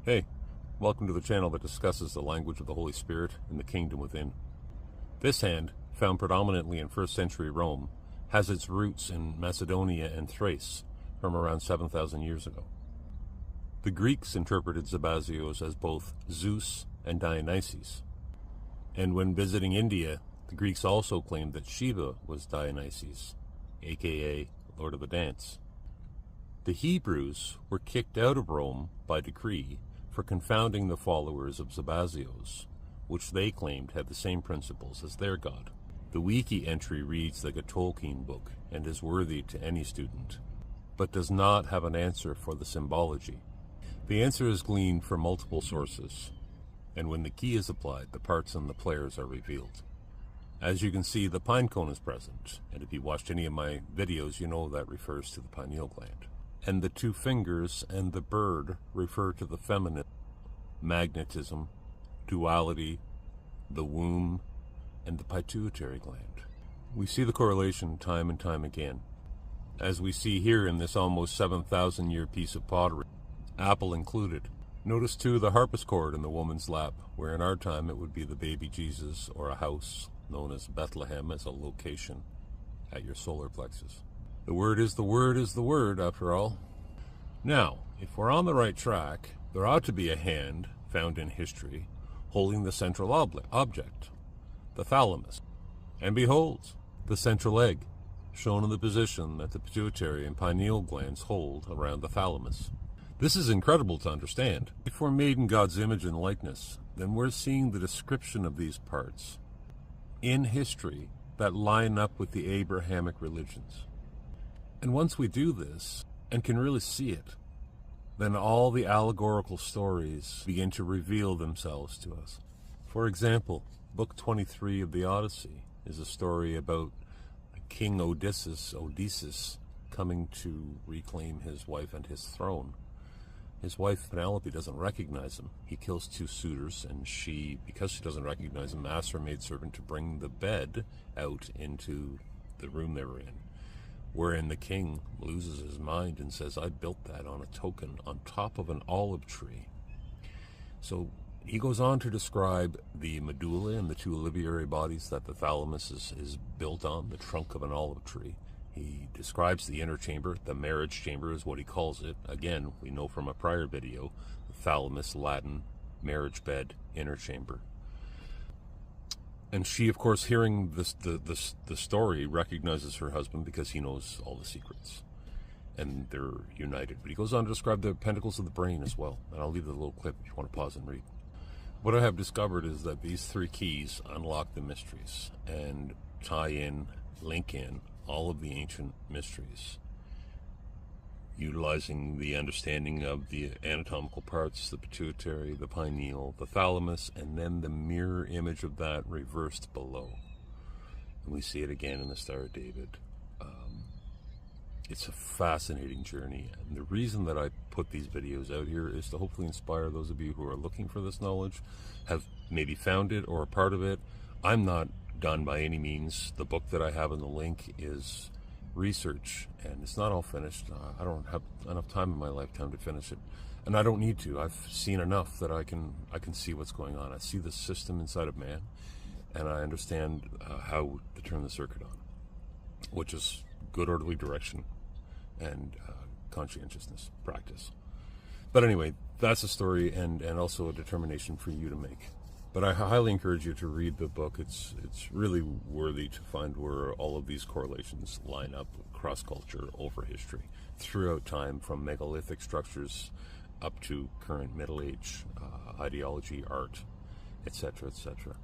Hey, welcome to the channel that discusses the language of the Holy Spirit and the kingdom within. This hand, found predominantly in 1st century Rome, has its roots in Macedonia and Thrace from around 7,000 years ago. The Greeks interpreted Sabazios as both Zeus and Dionysus, and when visiting India, the Greeks also claimed that Shiva was Dionysus, aka Lord of the Dance. The Hebrews were kicked out of Rome by decree for confounding the followers of Sabazios, which they claimed had the same principles as their god. The wiki entry reads like a Tolkien book and is worthy to any student, but does not have an answer for the symbology. The answer is gleaned from multiple sources, and when the key is applied, the parts and the players are revealed. As you can see, the pine cone is present, and if you watched any of my videos, you know that refers to the pineal gland. And the 2 fingers and the bird refer to the feminine, magnetism, duality, the womb, and the pituitary gland. We see the correlation time and time again, as we see here in this almost 7,000 year piece of pottery, apple included. Notice too the harpsichord in the woman's lap, where in our time it would be the baby Jesus, or a house known as Bethlehem as a location at your solar plexus. The word is the word is the word, after all. Now, if we're on the right track, there ought to be a hand found in history holding the central object, the thalamus. And behold, the central egg, shown in the position that the pituitary and pineal glands hold around the thalamus. This is incredible to understand. If we're made in God's image and likeness, then we're seeing the description of these parts in history that line up with the Abrahamic religions. And once we do this, and can really see it, then all the allegorical stories begin to reveal themselves to us. For example, Book 23 of the Odyssey is a story about King Odysseus coming to reclaim his wife and his throne. His wife, Penelope, doesn't recognize him. He kills 2 suitors, and she, because she doesn't recognize him, asks her maidservant to bring the bed out into the room they were in. Wherein the king loses his mind and says, I built that on a token on top of an olive tree. So he goes on to describe the medulla and the 2 olivary bodies that the thalamus is built on, the trunk of an olive tree. He describes the inner chamber, the marriage chamber is what he calls it. Again, we know from a prior video, the thalamus, Latin, marriage bed, inner chamber. And she, of course, hearing the story, recognizes her husband because he knows all the secrets. And they're united. But he goes on to describe the pentacles of the brain as well. And I'll leave the little clip if you want to pause and read. What I have discovered is that these 3 keys unlock the mysteries and tie in, link in all of the ancient mysteries, utilizing the understanding of the anatomical parts, the pituitary, the pineal, the thalamus, and then the mirror image of that reversed below. And we see it again in the Star of David. It's a fascinating journey, and the reason that I put these videos out here is to hopefully inspire those of you who are looking for this knowledge, have maybe found it or a part of it. I'm not done by any means. The book that I have in the link is research, and it's not all finished. I don't have enough time in my lifetime to finish it, and I don't need to. I've seen enough that I can see what's going on. I see the system inside of man, and I understand how to turn the circuit on, which is good orderly direction and conscientiousness practice. But anyway, that's a story and also a determination for you to make. But I highly encourage you to read the book. It's really worthy to find where all of these correlations line up across culture, over history, throughout time, from megalithic structures up to current Middle Age ideology, art, etc., etc.